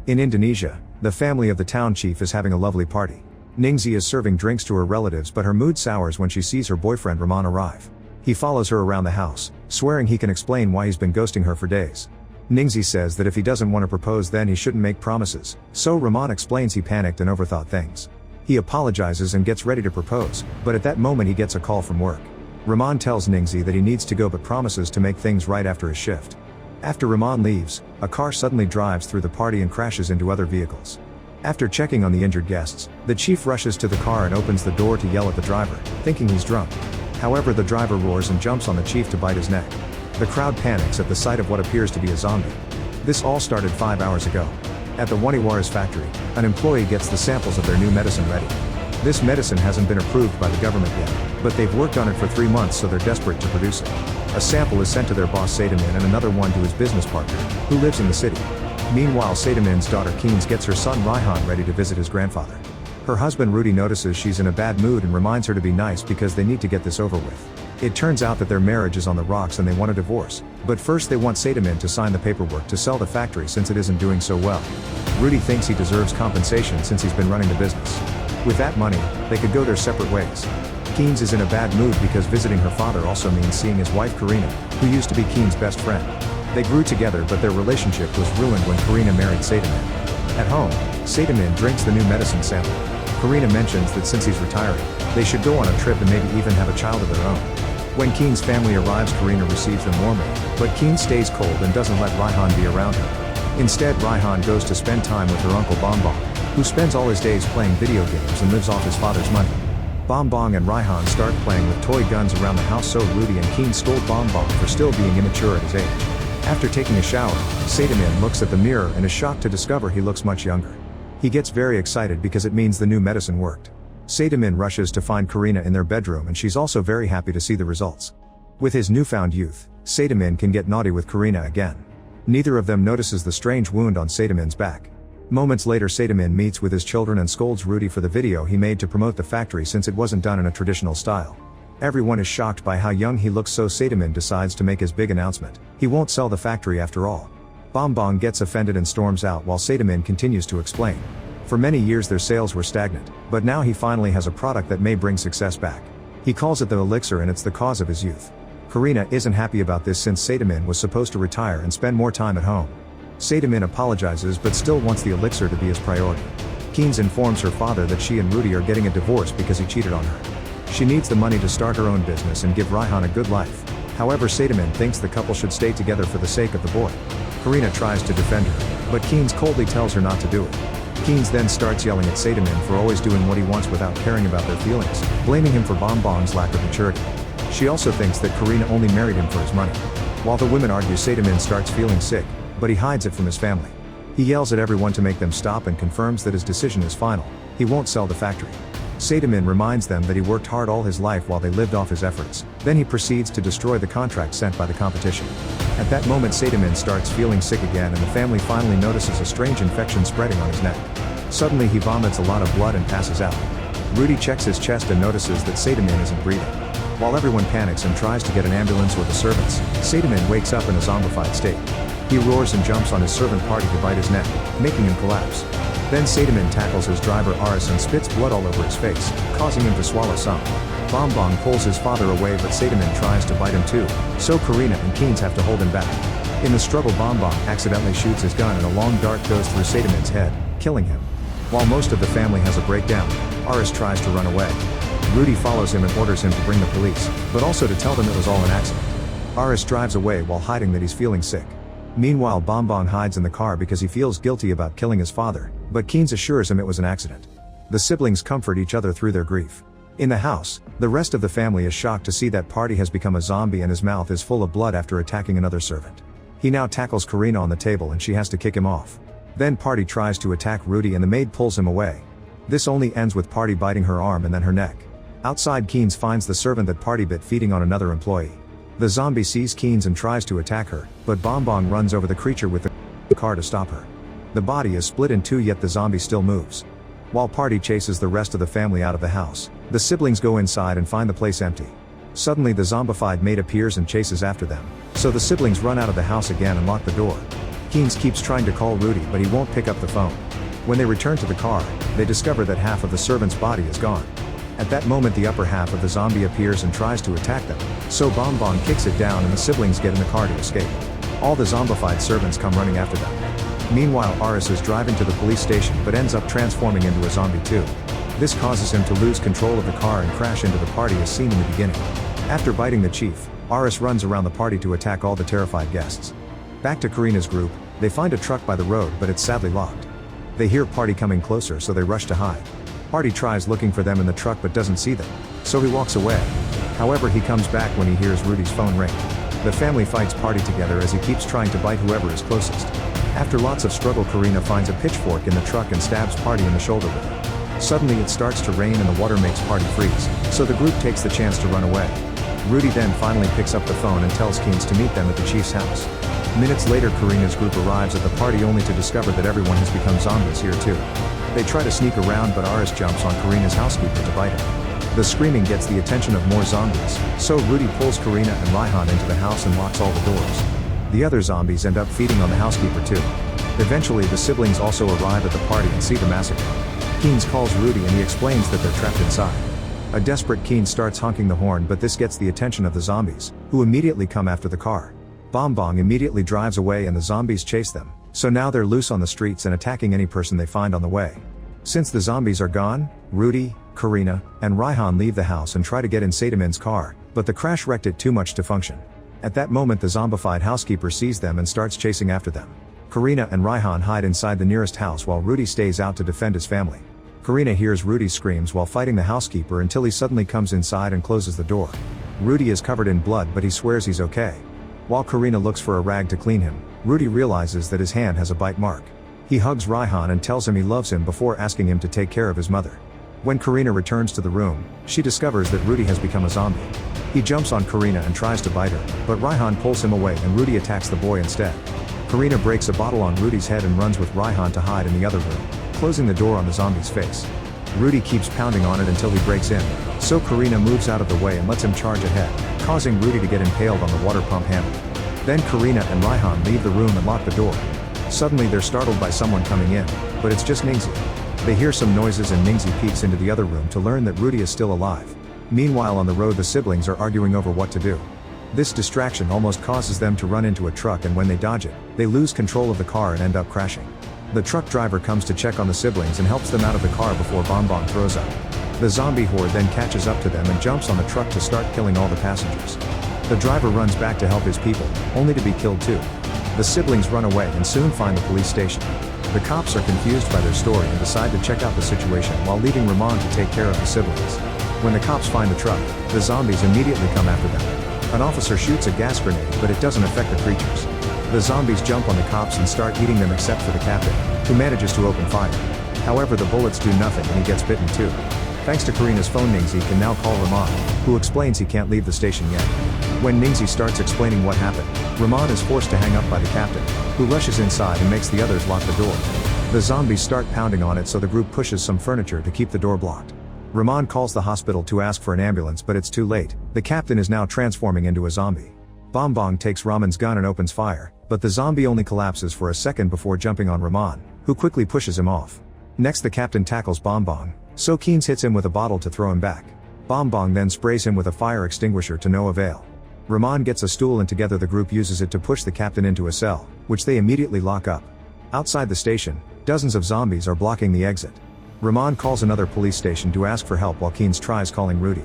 In Indonesia, the family of the town chief is having a lovely party. Ningxi is serving drinks to her relatives, but her mood sours when she sees her boyfriend Rahman arrive. He follows her around the house, swearing he can explain why he's been ghosting her for days. Ningxi says that if he doesn't want to propose, then he shouldn't make promises, so Rahman explains he panicked and overthought things. He apologizes and gets ready to propose, but at that moment he gets a call from work. Rahman tells Ningxi that he needs to go but promises to make things right after his shift. After Rahman leaves, a car suddenly drives through the party and crashes into other vehicles. After checking on the injured guests, the chief rushes to the car and opens the door to yell at the driver, thinking he's drunk. However, the driver roars and jumps on the chief to bite his neck. The crowd panics at the sight of what appears to be a zombie. This all started 5 hours ago. At the Waniwara's factory, an employee gets the samples of their new medicine ready. This medicine hasn't been approved by the government yet, but they've worked on it for 3 months, so they're desperate to produce it. A sample is sent to their boss Sadamin and another one to his business partner, who lives in the city. Meanwhile, Sadamin's daughter Keens gets her son Raihan ready to visit his grandfather. Her husband Rudy notices she's in a bad mood and reminds her to be nice because they need to get this over with. It turns out that their marriage is on the rocks and they want a divorce, but first they want Sadamin to sign the paperwork to sell the factory since it isn't doing so well. Rudy thinks he deserves compensation since he's been running the business. With that money, they could go their separate ways. Keens is in a bad mood because visiting her father also means seeing his wife Karina, who used to be Keens' best friend. They grew together, but their relationship was ruined when Karina married Sadamin. At home, Sadamin drinks the new medicine sample. Karina mentions that since he's retiring, they should go on a trip and maybe even have a child of their own. When Keens' family arrives, Karina receives them warmly, but Keens stays cold and doesn't let Raihan be around her. Instead, Raihan goes to spend time with her uncle Bonbon, who spends all his days playing video games and lives off his father's money. Bonbon and Raihan start playing with toy guns around the house, so Rudy and Keens scold Bonbon for still being immature at his age. After taking a shower, Sadamin looks at the mirror and is shocked to discover he looks much younger. He gets very excited because it means the new medicine worked. Sadamin rushes to find Karina in their bedroom and she's also very happy to see the results. With his newfound youth, Sadamin can get naughty with Karina again. Neither of them notices the strange wound on Sadamin's back. Moments later, Sadamin meets with his children and scolds Rudy for the video he made to promote the factory since it wasn't done in a traditional style. Everyone is shocked by how young he looks, so Sadamin decides to make his big announcement. He won't sell the factory after all. Bonbon gets offended and storms out while Sadamin continues to explain. For many years their sales were stagnant, but now he finally has a product that may bring success back. He calls it the elixir and it's the cause of his youth. Karina isn't happy about this since Sadamin was supposed to retire and spend more time at home. Sadamin apologizes but still wants the elixir to be his priority. Keens informs her father that she and Rudy are getting a divorce because he cheated on her. She needs the money to start her own business and give Raihan a good life. However, Sadamin thinks the couple should stay together for the sake of the boy. Karina tries to defend her, but Keens coldly tells her not to do it. Keens then starts yelling at Sadamin for always doing what he wants without caring about their feelings, blaming him for Bonbon's lack of maturity. She also thinks that Karina only married him for his money. While the women argue, Sadamin starts feeling sick, but he hides it from his family. He yells at everyone to make them stop and confirms that his decision is final. He won't sell the factory. Sadamin reminds them that he worked hard all his life while they lived off his efforts. Then he proceeds to destroy the contract sent by the competition. At that moment, Sadamin starts feeling sick again and the family finally notices a strange infection spreading on his neck. Suddenly he vomits a lot of blood and passes out. Rudy checks his chest and notices that Sadamin isn't breathing. While everyone panics and tries to get an ambulance or the servants, Sadamin wakes up in a zombified state. He roars and jumps on his servant party to bite his neck, making him collapse. Then Sadamin tackles his driver Aris and spits blood all over his face, causing him to swallow some. Bonbon pulls his father away, but Sadamin tries to bite him too, so Karina and Keens have to hold him back. In the struggle, Bonbon accidentally shoots his gun and a long dart goes through Sadamin's head, killing him. While most of the family has a breakdown, Aris tries to run away. Rudy follows him and orders him to bring the police, but also to tell them it was all an accident. Aris drives away while hiding that he's feeling sick. Meanwhile, Bonbon hides in the car because he feels guilty about killing his father, but Keens assures him it was an accident. The siblings comfort each other through their grief. In the house, the rest of the family is shocked to see that Party has become a zombie and his mouth is full of blood after attacking another servant. He now tackles Karina on the table and she has to kick him off. Then Party tries to attack Rudy and the maid pulls him away. This only ends with Party biting her arm and then her neck. Outside, Keens finds the servant that Party bit feeding on another employee. The zombie sees Keens and tries to attack her, but Bonbon runs over the creature with the car to stop her. The body is split in two, yet the zombie still moves. While Party chases the rest of the family out of the house, the siblings go inside and find the place empty. Suddenly the zombified maid appears and chases after them, so the siblings run out of the house again and lock the door. Keynes keeps trying to call Rudy but he won't pick up the phone. When they return to the car, they discover that half of the servant's body is gone. At that moment the upper half of the zombie appears and tries to attack them, so Bonbon kicks it down and the siblings get in the car to escape. All the zombified servants come running after them. Meanwhile Aris is driving to the police station but ends up transforming into a zombie too. This causes him to lose control of the car and crash into the party as seen in the beginning. After biting the chief, Aris runs around the party to attack all the terrified guests. Back to Karina's group, they find a truck by the road but it's sadly locked. They hear Party coming closer so they rush to hide. Party tries looking for them in the truck but doesn't see them, so he walks away. However he comes back when he hears Rudy's phone ring. The family fights Party together as he keeps trying to bite whoever is closest. After lots of struggle Karina finds a pitchfork in the truck and stabs Party in the shoulder with it. Suddenly it starts to rain and the water makes Party freeze, so the group takes the chance to run away. Rudy then finally picks up the phone and tells Keynes to meet them at the chief's house. Minutes later Karina's group arrives at the party only to discover that everyone has become zombies here too. They try to sneak around but Aris jumps on Karina's housekeeper to bite her. The screaming gets the attention of more zombies, so Rudy pulls Karina and Raihan into the house and locks all the doors. The other zombies end up feeding on the housekeeper too. Eventually the siblings also arrive at the party and see the massacre. Keynes calls Rudy and he explains that they're trapped inside. A desperate Keynes starts honking the horn but this gets the attention of the zombies, who immediately come after the car. Bonbon immediately drives away and the zombies chase them, so now they're loose on the streets and attacking any person they find on the way. Since the zombies are gone, Rudy, Karina, and Raihan leave the house and try to get in Sadamin's car, but the crash wrecked it too much to function. At that moment the zombified housekeeper sees them and starts chasing after them. Karina and Raihan hide inside the nearest house while Rudy stays out to defend his family. Karina hears Rudy's screams while fighting the housekeeper until he suddenly comes inside and closes the door. Rudy is covered in blood but he swears he's okay. While Karina looks for a rag to clean him, Rudy realizes that his hand has a bite mark. He hugs Raihan and tells him he loves him before asking him to take care of his mother. When Karina returns to the room, she discovers that Rudy has become a zombie. He jumps on Karina and tries to bite her, but Raihan pulls him away and Rudy attacks the boy instead. Karina breaks a bottle on Rudy's head and runs with Raihan to hide in the other room, closing the door on the zombie's face. Rudy keeps pounding on it until he breaks in, so Karina moves out of the way and lets him charge ahead, causing Rudy to get impaled on the water pump handle. Then Karina and Raihan leave the room and lock the door. Suddenly they're startled by someone coming in, but it's just Ningxi. They hear some noises and Ningxi peeks into the other room to learn that Rudy is still alive. Meanwhile on the road the siblings are arguing over what to do. This distraction almost causes them to run into a truck and when they dodge it, they lose control of the car and end up crashing. The truck driver comes to check on the siblings and helps them out of the car before Bonbon throws up. The zombie horde then catches up to them and jumps on the truck to start killing all the passengers. The driver runs back to help his people, only to be killed too. The siblings run away and soon find the police station. The cops are confused by their story and decide to check out the situation while leaving Ramon to take care of the siblings. When the cops find the truck, the zombies immediately come after them. An officer shoots a gas grenade but it doesn't affect the creatures. The zombies jump on the cops and start eating them except for the captain, who manages to open fire. However the bullets do nothing and he gets bitten too. Thanks to Karina's phone Ningxi can now call Ramon, who explains he can't leave the station yet. When Ningxi starts explaining what happened, Ramon is forced to hang up by the captain, who rushes inside and makes the others lock the door. The zombies start pounding on it so the group pushes some furniture to keep the door blocked. Ramon calls the hospital to ask for an ambulance but it's too late, the captain is now transforming into a zombie. Bonbon takes Ramon's gun and opens fire, but the zombie only collapses for a second before jumping on Ramon, who quickly pushes him off. Next the captain tackles Bonbon, so Keynes hits him with a bottle to throw him back. Bonbon then sprays him with a fire extinguisher to no avail. Ramon gets a stool and together the group uses it to push the captain into a cell, which they immediately lock up. Outside the station, dozens of zombies are blocking the exit. Ramon calls another police station to ask for help while Keynes tries calling Rudy.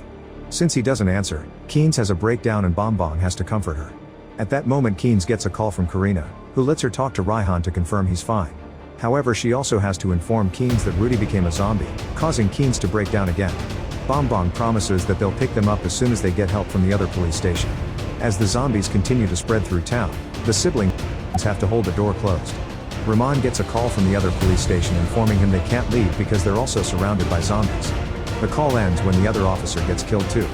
Since he doesn't answer, Keynes has a breakdown and Bonbon has to comfort her. At that moment Keynes gets a call from Karina, who lets her talk to Raihan to confirm he's fine. However she also has to inform Keynes that Rudy became a zombie, causing Keynes to break down again. Bonbon promises that they'll pick them up as soon as they get help from the other police station. As the zombies continue to spread through town, the siblings have to hold the door closed. Ramon gets a call from the other police station informing him they can't leave because they're also surrounded by zombies. The call ends when the other officer gets killed too.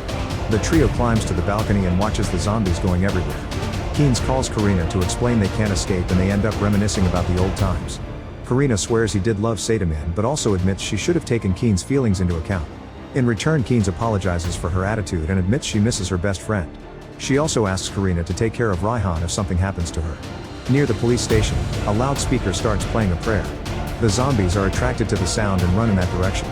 The trio climbs to the balcony and watches the zombies going everywhere. Keynes calls Karina to explain they can't escape and they end up reminiscing about the old times. Karina swears he did love Sadamin but also admits she should have taken Keynes' feelings into account. In return Keynes apologizes for her attitude and admits she misses her best friend. She also asks Karina to take care of Raihan if something happens to her. Near the police station, a loudspeaker starts playing a prayer. The zombies are attracted to the sound and run in that direction.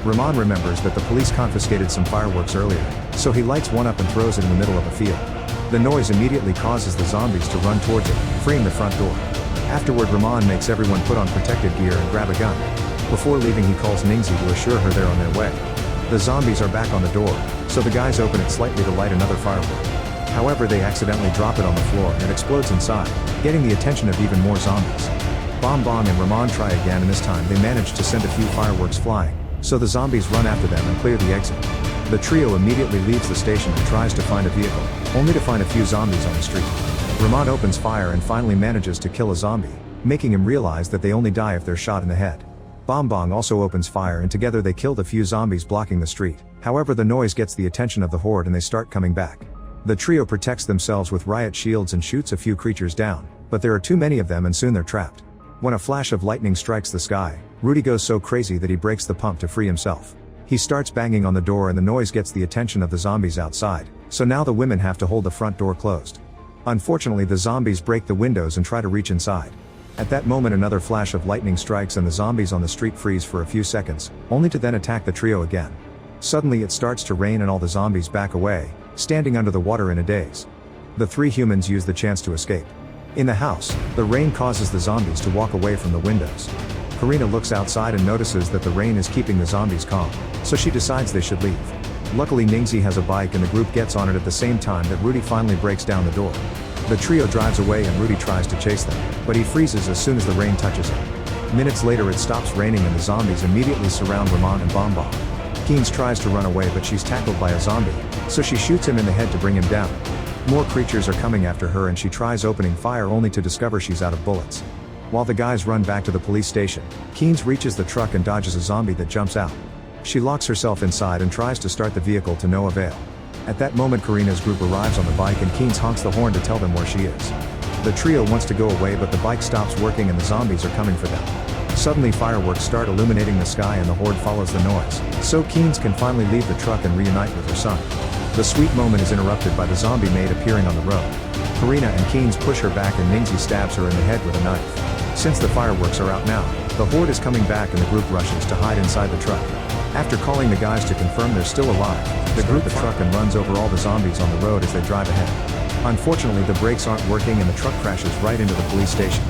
Ramon remembers that the police confiscated some fireworks earlier, so he lights one up and throws it in the middle of a field. The noise immediately causes the zombies to run towards it, freeing the front door. Afterward, Ramon makes everyone put on protective gear and grab a gun. Before leaving, he calls Ningxi to assure her they're on their way. The zombies are back on the door, so the guys open it slightly to light another firework. However, they accidentally drop it on the floor and it explodes inside, getting the attention of even more zombies. Bonbon and Ramon try again, and this time they manage to send a few fireworks flying, so the zombies run after them and clear the exit. The trio immediately leaves the station and tries to find a vehicle, only to find a few zombies on the street. Ramon opens fire and finally manages to kill a zombie, making him realize that they only die if they're shot in the head. Bonbon also opens fire and together they kill the few zombies blocking the street. However, the noise gets the attention of the horde and they start coming back. The trio protects themselves with riot shields and shoots a few creatures down, but there are too many of them and soon they're trapped. When a flash of lightning strikes the sky, Rudy goes so crazy that he breaks the pump to free himself. He starts banging on the door and the noise gets the attention of the zombies outside, so now the women have to hold the front door closed. Unfortunately, the zombies break the windows and try to reach inside. At that moment, another flash of lightning strikes and the zombies on the street freeze for a few seconds, only to then attack the trio again. Suddenly it starts to rain and all the zombies back away, standing under the water in a daze. The three humans use the chance to escape. In the house, the rain causes the zombies to walk away from the windows. Karina looks outside and notices that the rain is keeping the zombies calm, so she decides they should leave. Luckily, Ningxi has a bike and the group gets on it at the same time that Rudy finally breaks down the door. The trio drives away and Rudy tries to chase them, but he freezes as soon as the rain touches him. Minutes later it stops raining and the zombies immediately surround Ramon and Bonbon. Keynes tries to run away but she's tackled by a zombie, so she shoots him in the head to bring him down. More creatures are coming after her and she tries opening fire only to discover she's out of bullets. While the guys run back to the police station, Keynes reaches the truck and dodges a zombie that jumps out. She locks herself inside and tries to start the vehicle to no avail. At that moment, Karina's group arrives on the bike and Keynes honks the horn to tell them where she is. The trio wants to go away but the bike stops working and the zombies are coming for them. Suddenly fireworks start illuminating the sky and the horde follows the noise, so Keynes can finally leave the truck and reunite with her son. The sweet moment is interrupted by the zombie maid appearing on the road. Karina and Keynes push her back and Ningxi stabs her in the head with a knife. Since the fireworks are out now, the horde is coming back and the group rushes to hide inside the truck. After calling the guys to confirm they're still alive, the group the truck and runs over all the zombies on the road as they drive ahead. Unfortunately, the brakes aren't working and the truck crashes right into the police station.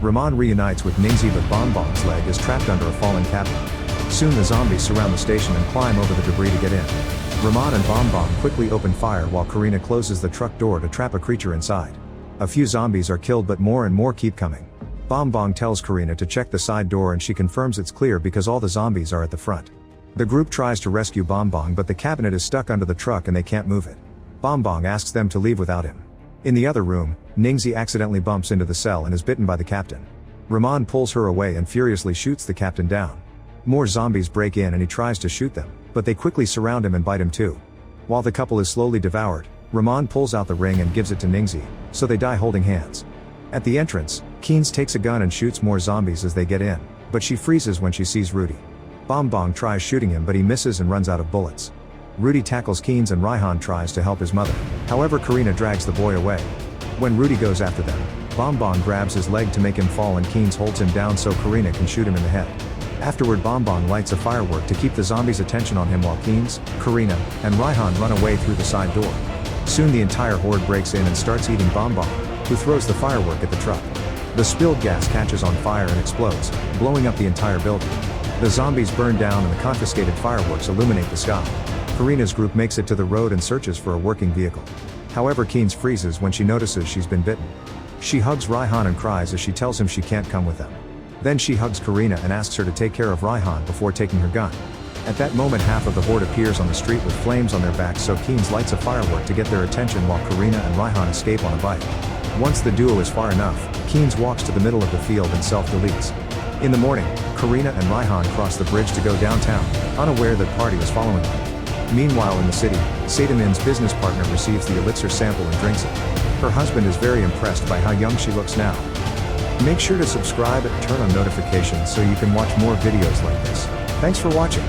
Ramon reunites with Ningxi but Bonbon's leg is trapped under a fallen cabinet. Soon the zombies surround the station and climb over the debris to get in. Ramon and Bonbon quickly open fire while Karina closes the truck door to trap a creature inside. A few zombies are killed but more and more keep coming. Bonbon tells Karina to check the side door and she confirms it's clear because all the zombies are at the front. The group tries to rescue Bonbon but the cabinet is stuck under the truck and they can't move it. Bonbon asks them to leave without him. In the other room, Ningxi accidentally bumps into the cell and is bitten by the captain. Ramon pulls her away and furiously shoots the captain down. More zombies break in and he tries to shoot them, but they quickly surround him and bite him too. While the couple is slowly devoured, Ramon pulls out the ring and gives it to Ningxi, so they die holding hands. At the entrance, Keynes takes a gun and shoots more zombies as they get in, but she freezes when she sees Rudy. Bonbon tries shooting him but he misses and runs out of bullets. Rudy tackles Keynes and Raihan tries to help his mother, however Karina drags the boy away. When Rudy goes after them, Bonbon grabs his leg to make him fall and Keynes holds him down so Karina can shoot him in the head. Afterward, Bonbon lights a firework to keep the zombies' attention on him while Keynes, Karina, and Raihan run away through the side door. Soon the entire horde breaks in and starts eating Bonbon, who throws the firework at the truck. The spilled gas catches on fire and explodes, blowing up the entire building. The zombies burn down and the confiscated fireworks illuminate the sky. Karina's group makes it to the road and searches for a working vehicle. However, Keynes freezes when she notices she's been bitten. She hugs Raihan and cries as she tells him she can't come with them. Then she hugs Karina and asks her to take care of Raihan before taking her gun. At that moment, half of the horde appears on the street with flames on their backs, so Keynes lights a firework to get their attention while Karina and Raihan escape on a bike. Once the duo is far enough, Keynes walks to the middle of the field and self-deletes. In the morning, Karina and Raihan cross the bridge to go downtown, unaware that Party is following them. Meanwhile in the city, Sadamin's business partner receives the elixir sample and drinks it. Her husband is very impressed by how young she looks now. Make sure to subscribe and turn on notifications so you can watch more videos like this. Thanks for watching.